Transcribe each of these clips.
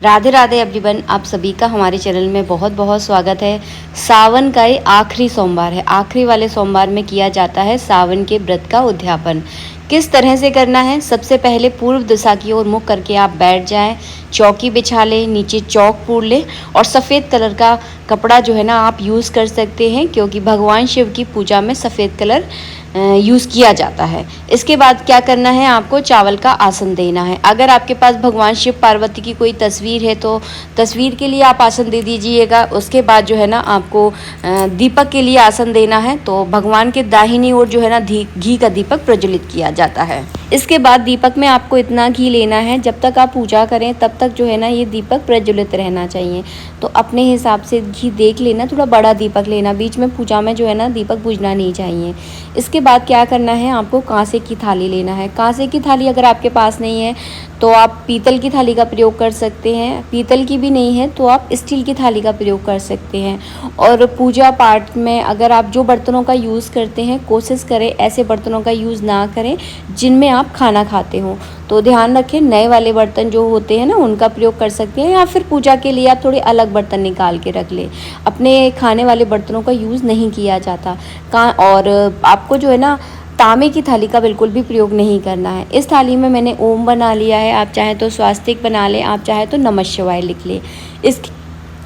Radhe Radhe everyone, आप सभी का हमारे चैनल में बहुत बहुत स्वागत है। सावन का ये आखिरी सोमवार है। आखिरी वाले सोमवार में किया जाता है सावन के व्रत का उद्यापन। किस तरह से करना है? सबसे पहले पूर्व दिशा की ओर मुख करके आप बैठ जाएं, चौकी बिछा लें, नीचे चौक पूर लें और सफ़ेद कलर का कपड़ा जो है ना आप यूज़ कर सकते हैं, क्योंकि भगवान शिव की पूजा में सफ़ेद कलर यूज़ किया जाता है। इसके बाद क्या करना है, आपको चावल का आसन देना है। अगर आपके पास भगवान शिव पार्वती की कोई तस्वीर है तो तस्वीर के लिए आप आसन दे दीजिएगा। उसके बाद जो है ना आपको दीपक के लिए आसन देना है। तो भगवान के दाहिनी ओर जो है ना घी का दीपक प्रज्वलित किया जाता है। इसके बाद दीपक में आपको इतना घी लेना है, जब तक आप पूजा करें तब तक जो है ना ये दीपक प्रज्वलित रहना चाहिए। तो अपने हिसाब से घी देख लेना, थोड़ा बड़ा दीपक लेना, बीच में पूजा में जो है ना दीपक बुझना नहीं चाहिए। इसके बाद क्या करना है, आपको कांसे की थाली लेना है। कांसे की थाली अगर आपके पास नहीं है तो आप पीतल की थाली का प्रयोग कर सकते हैं। पीतल की भी नहीं है तो आप स्टील की थाली का प्रयोग कर सकते हैं। और पूजा पाठ में अगर आप जो बर्तनों का यूज़ करते हैं, कोशिश करें ऐसे बर्तनों का यूज़ ना करें जिनमें आप खाना खाते हो। तो ध्यान रखें, नए वाले बर्तन जो होते हैं ना उनका प्रयोग कर सकते हैं, या फिर पूजा के लिए आप थोड़े अलग बर्तन निकाल के रख लें। अपने खाने वाले बर्तनों का यूज़ नहीं किया जाता। और आपको जो है ना तांबे की थाली का बिल्कुल भी प्रयोग नहीं करना है। इस थाली में मैंने ओम बना लिया है, आप चाहें तो स्वास्तिक बना लें, आप चाहें तो नमः शिवाय लिख लें।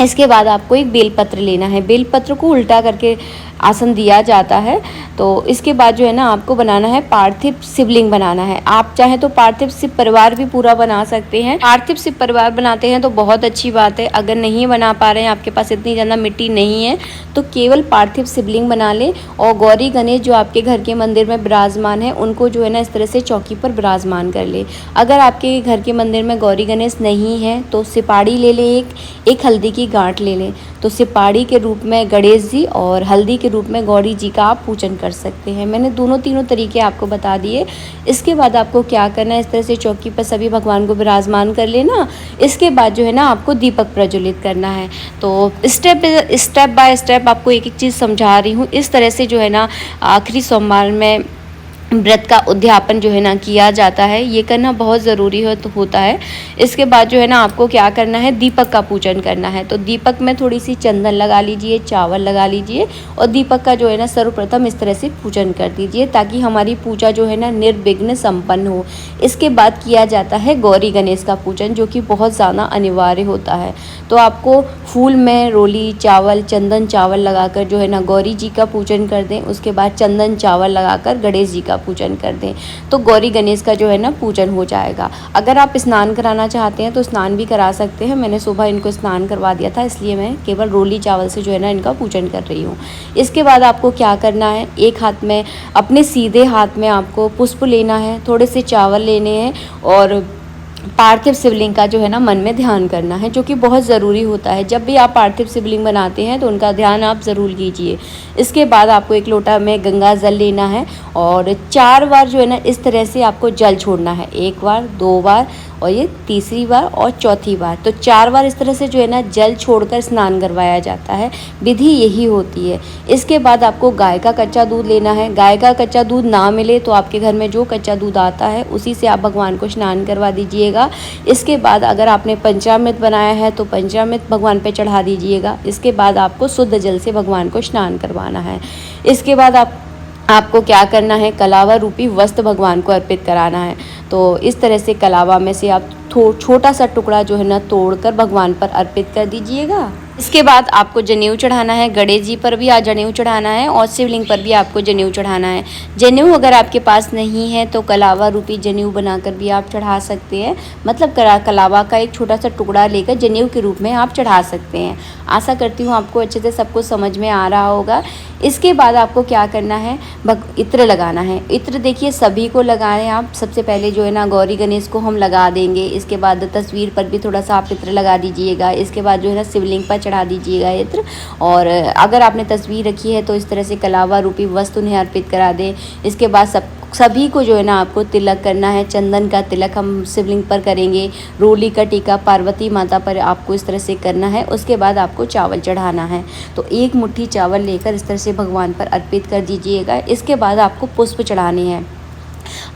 इसके बाद आपको एक बेलपत्र लेना है। बेलपत्र को उल्टा करके आसन दिया जाता है। तो इसके बाद जो है ना आपको बनाना है पार्थिव शिवलिंग बनाना है। आप चाहें तो पार्थिव शिव परिवार भी पूरा बना सकते हैं। पार्थिव शिव परिवार बनाते हैं तो बहुत अच्छी बात है। अगर नहीं बना पा रहे हैं, आपके पास इतनी ज़्यादा मिट्टी नहीं है, तो केवल पार्थिव शिवलिंग बना लें। और गौरी गणेश जो आपके घर के मंदिर में विराजमान है उनको जो है ना इस तरह से चौकी पर विराजमान कर ले। अगर आपके घर के मंदिर में गौरी गणेश नहीं है तो सिपाड़ी ले लें, एक हल्दी की गांठ ले लें। तो सिपाड़ी के रूप में गणेश जी और हल्दी के रूप में गौरी जी का आप पूजन कर सकते हैं। मैंने तीनों तरीके आपको बता दिए। इसके बाद आपको क्या करना है, इस तरह से चौकी पर सभी भगवान को विराजमान कर लेना। इसके बाद जो है ना आपको दीपक प्रज्वलित करना है। तो स्टेप बाय स्टेप आपको एक एक चीज़ समझा रही हूँ। इस तरह से जो है ना आखिरी सोमवार में व्रत का उद्यापन जो है ना किया जाता है। ये करना बहुत ज़रूरी होता है। इसके बाद जो है ना आपको क्या करना है, दीपक का पूजन करना है। तो दीपक में थोड़ी सी चंदन लगा लीजिए, चावल लगा लीजिए और दीपक का जो है ना सर्वप्रथम इस तरह से पूजन कर दीजिए, ताकि हमारी पूजा जो है ना निर्विघ्न संपन्न हो। इसके बाद किया जाता है गौरी गणेश का पूजन, जो कि बहुत ज़्यादा अनिवार्य होता है। तो आपको फूल में रोली चावल, चंदन चावल लगाकर जो है ना गौरी जी का पूजन कर दें। उसके बाद चंदन चावल लगाकर गणेश जी का पूजन कर दें, तो गौरी गणेश का जो है ना पूजन हो जाएगा। अगर आप स्नान कराना चाहते हैं तो स्नान भी करा सकते हैं। मैंने सुबह इनको स्नान करवा दिया था, इसलिए मैं केवल रोली चावल से जो है ना इनका पूजन कर रही हूँ। इसके बाद आपको क्या करना है, एक हाथ में, अपने सीधे हाथ में आपको पुष्प लेना है, थोड़े से चावल लेने हैं और पार्थिव शिवलिंग का जो है ना मन में ध्यान करना है, जो कि बहुत ज़रूरी होता है। जब भी आप पार्थिव शिवलिंग बनाते हैं तो उनका ध्यान आप ज़रूर कीजिए। इसके बाद आपको एक लोटा में गंगा जल लेना है और 4 बार जो है ना इस तरह से आपको जल छोड़ना है। 1 बार, 2 बार और ये तीसरी बार और चौथी बार। तो 4 बार इस तरह से जो है ना जल छोड़कर स्नान करवाया जाता है। विधि यही होती है। इसके बाद आपको गाय का कच्चा दूध लेना है। गाय का कच्चा दूध ना मिले तो आपके घर में जो कच्चा दूध आता है उसी से आप भगवान को स्नान करवा दीजिएगा। इसके बाद अगर आपने पंचामृत बनाया है तो पंचामृत भगवान पे चढ़ा दीजिएगा। इसके बाद आपको शुद्ध जल से भगवान को स्नान करवाना है। इसके बाद आपको क्या करना है, कलावा रूपी वस्त्र भगवान को अर्पित कराना है। तो इस तरह से कलावा में से आप छोटा सा टुकड़ा जो है ना तोड़कर भगवान पर अर्पित कर दीजिएगा। इसके बाद आपको जनेऊ चढ़ाना है। गणेश जी पर भी जनेऊ चढ़ाना है और शिवलिंग पर भी आपको जनेऊ चढ़ाना है। जनेऊ अगर आपके पास नहीं है तो कलावा रूपी जनेऊ बनाकर भी आप चढ़ा सकते हैं। मतलब कलावा का एक छोटा सा टुकड़ा लेकर जनेऊ के रूप में आप चढ़ा सकते हैं। आशा करती हूँ आपको अच्छे से सब कुछ समझ में आ रहा होगा। इसके बाद आपको क्या करना है, इत्र लगाना है। इत्र देखिए सभी को लगाएं आप। सबसे पहले जो है ना गौरी गणेश को हम लगा देंगे। इसके बाद तस्वीर पर भी थोड़ा सा आप इत्र लगा दीजिएगा। इसके बाद जो है ना शिवलिंग पर चढ़ा दीजिएगा इत्र। और अगर आपने तस्वीर रखी है तो इस तरह से कलावा रूपी वस्तु उन्हें अर्पित करा दें। इसके बाद सभी को जो है ना आपको तिलक करना है। चंदन का तिलक हम शिवलिंग पर करेंगे। रोली का टीका पार्वती माता पर आपको इस तरह से करना है। उसके बाद आपको चावल चढ़ाना है। तो 1 मुट्ठी चावल लेकर इस तरह से भगवान पर अर्पित कर दीजिएगा। इसके बाद आपको पुष्प चढ़ाने हैं।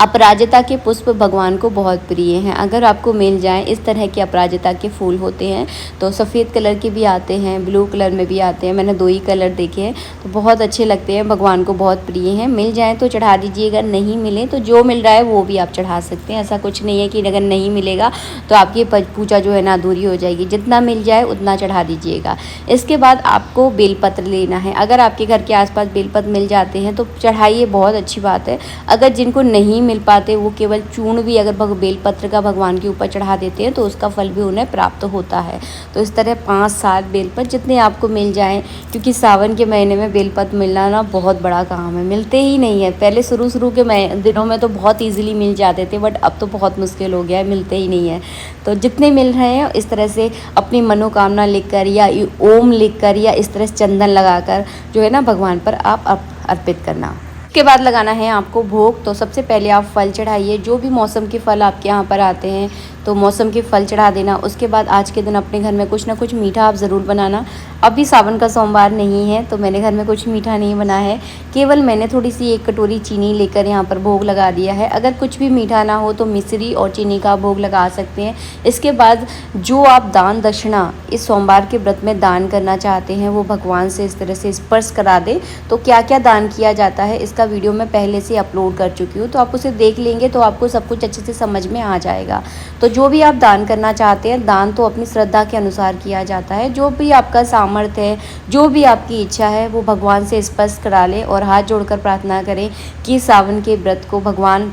अपराजिता के पुष्प भगवान को बहुत प्रिय हैं। अगर आपको मिल जाए इस तरह के अपराजिता के फूल होते हैं, तो सफ़ेद कलर के भी आते हैं, ब्लू कलर में भी आते हैं। मैंने 2 ही कलर देखे हैं, तो बहुत अच्छे लगते हैं, भगवान को बहुत प्रिय हैं। मिल जाए तो चढ़ा दीजिएगा, नहीं मिले तो जो मिल रहा है वो भी आप चढ़ा सकते हैं। ऐसा कुछ नहीं है कि अगर नहीं मिलेगा तो आपकी पूजा जो है ना अधूरी हो जाएगी। जितना मिल जाए उतना चढ़ा दीजिएगा। इसके बाद आपको बेलपत्र लेना है। अगर आपके घर के आसपास बेलपत्र मिल जाते हैं तो चढ़ाइए, बहुत अच्छी बात है। अगर जिनको नहीं मिल पाते, वो केवल चूर्ण भी अगर बेलपत्र का भगवान के ऊपर चढ़ा देते हैं तो उसका फल भी उन्हें प्राप्त होता है। तो इस तरह 5-7 बेलपत्र जितने आपको मिल जाएं, क्योंकि सावन के महीने में बेलपत्र मिलना ना बहुत बड़ा काम है, मिलते ही नहीं है। पहले शुरू के दिनों में तो बहुत ईजिली मिल जाते थे, बट अब तो बहुत मुश्किल हो गया है, मिलते ही नहीं है। तो जितने मिल रहे हैं इस तरह से अपनी मनोकामना लिखकर या ओम लिखकर या इस तरह से चंदन लगाकर जो है ना भगवान पर आप अर्पित करना। उसके बाद लगाना है आपको भोग। तो सबसे पहले आप फल चढ़ाइए, जो भी मौसम के फल आपके यहाँ पर आते हैं तो मौसम के फल चढ़ा देना। उसके बाद आज के दिन अपने घर में कुछ ना कुछ मीठा आप ज़रूर बनाना। अभी सावन का सोमवार नहीं है तो मैंने घर में कुछ मीठा नहीं बना है, केवल मैंने थोड़ी सी 1 कटोरी चीनी लेकर यहाँ पर भोग लगा दिया है। अगर कुछ भी मीठा ना हो तो मिश्री और चीनी का भोग लगा सकते हैं। इसके बाद जो आप दान दक्षिणा इस सोमवार के व्रत में दान करना चाहते हैं वो भगवान से इस तरह से स्पर्श करा दें। तो क्या क्या दान किया जाता है इसका वीडियो मैं पहले से अपलोड कर चुकी हूँ, तो आप उसे देख लेंगे तो आपको सब कुछ अच्छे से समझ में आ जाएगा। तो जो भी आप दान करना चाहते हैं, दान तो अपनी श्रद्धा के अनुसार किया जाता है। जो भी आपका सामर्थ्य है, जो भी आपकी इच्छा है, वो भगवान से स्पर्श करा लें और हाथ जोड़कर प्रार्थना करें कि सावन के व्रत को भगवान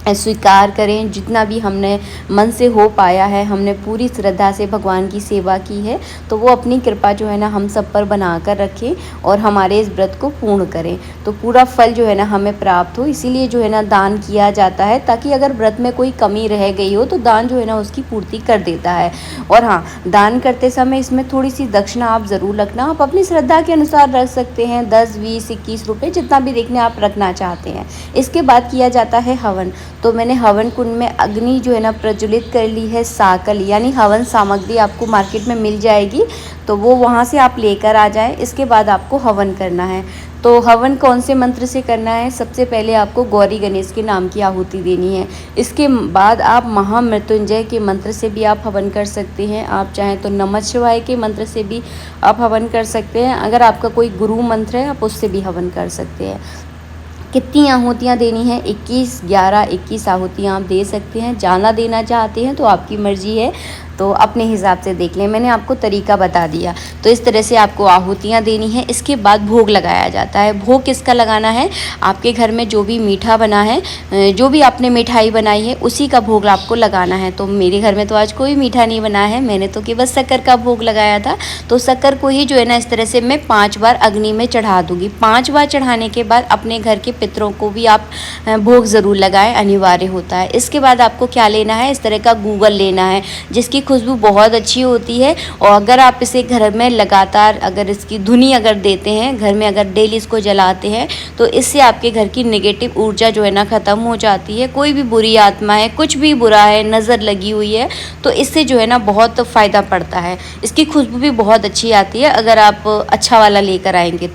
स्वीकार करें। जितना भी हमने मन से हो पाया है, हमने पूरी श्रद्धा से भगवान की सेवा की है, तो वो अपनी कृपा जो है ना हम सब पर बना कर रखें और हमारे इस व्रत को पूर्ण करें, तो पूरा फल जो है ना हमें प्राप्त हो। इसीलिए जो है ना दान किया जाता है, ताकि अगर व्रत में कोई कमी रह गई हो तो दान जो है ना उसकी पूर्ति कर देता है। और हाँ, दान करते समय इसमें थोड़ी सी दक्षिणा आप ज़रूर रखना। आप अपनी श्रद्धा के अनुसार रख सकते हैं, 10, 20, 21 रुपये, जितना भी देखने आप रखना चाहते हैं। इसके बाद किया जाता है हवन। तो मैंने हवन कुंड में अग्नि जो है ना प्रज्वलित कर ली है। साकल यानी हवन सामग्री आपको मार्केट में मिल जाएगी, तो वो वहाँ से आप लेकर आ जाएं। इसके बाद आपको हवन करना है। तो हवन कौन से मंत्र से करना है? सबसे पहले आपको गौरी गणेश के नाम की आहुति देनी है। इसके बाद आप महामृत्युंजय के मंत्र से भी आप हवन कर सकते हैं। आप चाहें तो नमः शिवाय के मंत्र से भी आप हवन कर सकते हैं। अगर आपका कोई गुरु मंत्र है आप उससे भी हवन कर सकते हैं। कितनी आहुतियाँ देनी है? 21, 11, 21 आहुतियाँ आप दे सकते हैं। ज़्यादा देना चाहते हैं तो आपकी मर्ज़ी है, तो अपने हिसाब से देख लें। मैंने आपको तरीका बता दिया। तो इस तरह से आपको आहुतियाँ देनी है। इसके बाद भोग लगाया जाता है। भोग किसका लगाना है? आपके घर में जो भी मीठा बना है, जो भी आपने मिठाई बनाई है, उसी का भोग आपको लगाना है। तो मेरे घर में तो आज कोई मीठा नहीं बना है, मैंने तो केवल शक्कर का भोग लगाया था। तो शक्कर को ही जो है ना इस तरह से मैं 5 बार अग्नि में चढ़ा दूँगी। 5 बार चढ़ाने के बाद अपने घर के पितरों को भी आप भोग ज़रूर लगाएं, अनिवार्य होता है। इसके बाद आपको क्या लेना है? इस तरह का गूगल लेना है जिसकी खुशबू बहुत अच्छी होती है। और अगर आप इसे घर में लगातार अगर इसकी धुनी अगर देते हैं, घर में अगर डेली इसको जलाते हैं, तो इससे आपके घर की नेगेटिव ऊर्जा जो है ना ख़त्म हो जाती है। कोई भी बुरी आत्मा है, कुछ भी बुरा है, नज़र लगी हुई है, तो इससे जो है ना बहुत फ़ायदा पड़ता है। इसकी खुशबू भी बहुत अच्छी आती है अगर आप अच्छा वाला लेकर आएंगे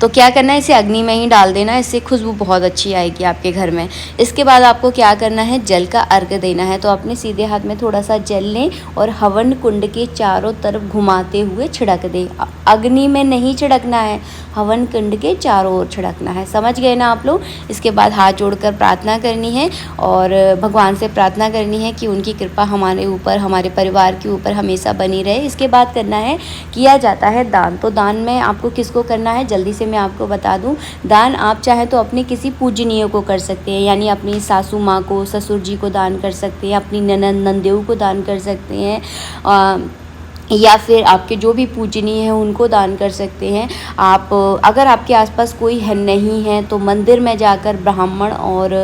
तो क्या करना है? इसे अग्नि में ही डाल देना, इससे खुशबू बहुत अच्छी आएगी आपके घर में। इसके बाद आपको क्या करना है? जल का अर्घ देना है। तो अपने सीधे हाथ में थोड़ा सा जल लें और हवन कुंड के चारों तरफ घुमाते हुए छिड़क दें। अग्नि में नहीं छिड़कना है, हवन कुंड के चारों ओर छिड़कना है। समझ गए ना आप लोग? इसके बाद हाथ जोड़कर प्रार्थना करनी है और भगवान से प्रार्थना करनी है कि उनकी कृपा हमारे ऊपर, हमारे परिवार के ऊपर हमेशा बनी रहे। इसके बाद करना है, किया जाता है दान। तो दान में आपको किसको करना है जल्दी से मैं आपको बता दूं। दान आप चाहे तो अपने किसी पूजनीय को कर सकते हैं, यानी अपनी सासू माँ को, ससुर जी को दान कर सकते हैं, अपनी ननद नंदेऊ को दान कर सकते हैं, या फिर आपके जो भी पूजनीय हैं उनको दान कर सकते हैं। आप अगर आपके आसपास कोई है नहीं है तो मंदिर में जाकर ब्राह्मण और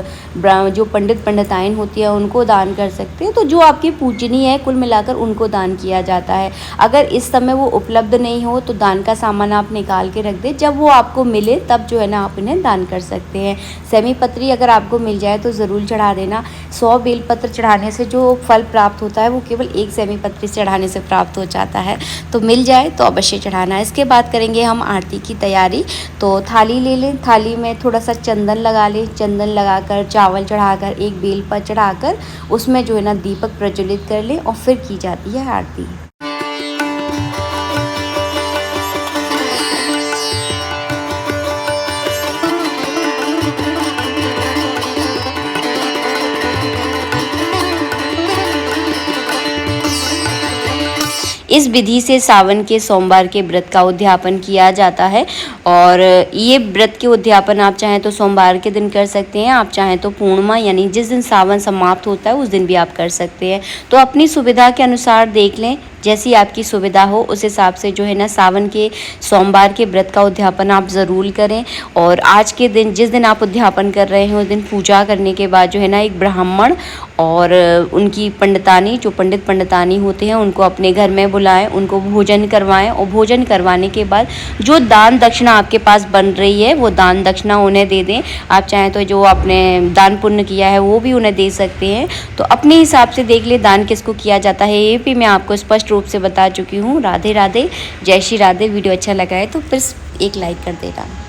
जो पंडित पंडिताइन होती है उनको दान कर सकते हैं। तो जो आपकी पूजनीय है कुल मिलाकर उनको दान किया जाता है। अगर इस समय वो उपलब्ध नहीं हो तो दान का सामान आप निकाल के रख दें, जब वो आपको मिले तब जो है ना आप इन्हें दान कर सकते हैं। सेमी पत्री अगर आपको मिल जाए तो ज़रूर चढ़ा देना। 100 बेलपत्र चढ़ाने से जो फल प्राप्त होता है वो केवल 1 सेमी पत्री चढ़ाने से प्राप्त हो जाता है, तो मिल जाए तो अवश्य चढ़ाना। इसके बाद करेंगे हम आरती की तैयारी। तो थाली ले लें, थाली में थोड़ा सा चंदन लगा लें, चंदन लगाकर चावल चढ़ाकर एक बेलपत्र चढ़ाकर उसमें जो है ना दीपक प्रज्वलित कर लें और फिर की जाती है आरती। इस विधि से सावन के सोमवार के व्रत का उद्यापन किया जाता है और ये व्रत के उद्यापन आप चाहें तो सोमवार के दिन कर सकते हैं, आप चाहें तो पूर्णिमा यानी जिस दिन सावन समाप्त होता है उस दिन भी आप कर सकते हैं। तो अपनी सुविधा के अनुसार देख लें, जैसी आपकी सुविधा हो उस हिसाब से जो है ना सावन के सोमवार के व्रत का उद्यापन आप ज़रूर करें। और आज के दिन जिस दिन आप उद्यापन कर रहे हैं उस दिन पूजा करने के बाद जो है ना एक ब्राह्मण और उनकी पंडितानी, जो पंडित पंडितानी होते हैं, उनको अपने घर में बुलाएं, उनको भोजन करवाएं और भोजन करवाने के बाद जो दान दक्षिणा आपके पास बन रही है वो दान दक्षिणा उन्हें दे दें। आप चाहें तो जो आपने दान पुण्य किया है वो भी उन्हें दे सकते हैं। तो अपने हिसाब से देख ले दान किसको किया जाता है, ये भी मैं आपको स्पष्ट रूप से बता चुकी हूँ। राधे राधे, जय श्री राधे। वीडियो अच्छा लगा है तो प्लीज़ एक लाइक कर देना।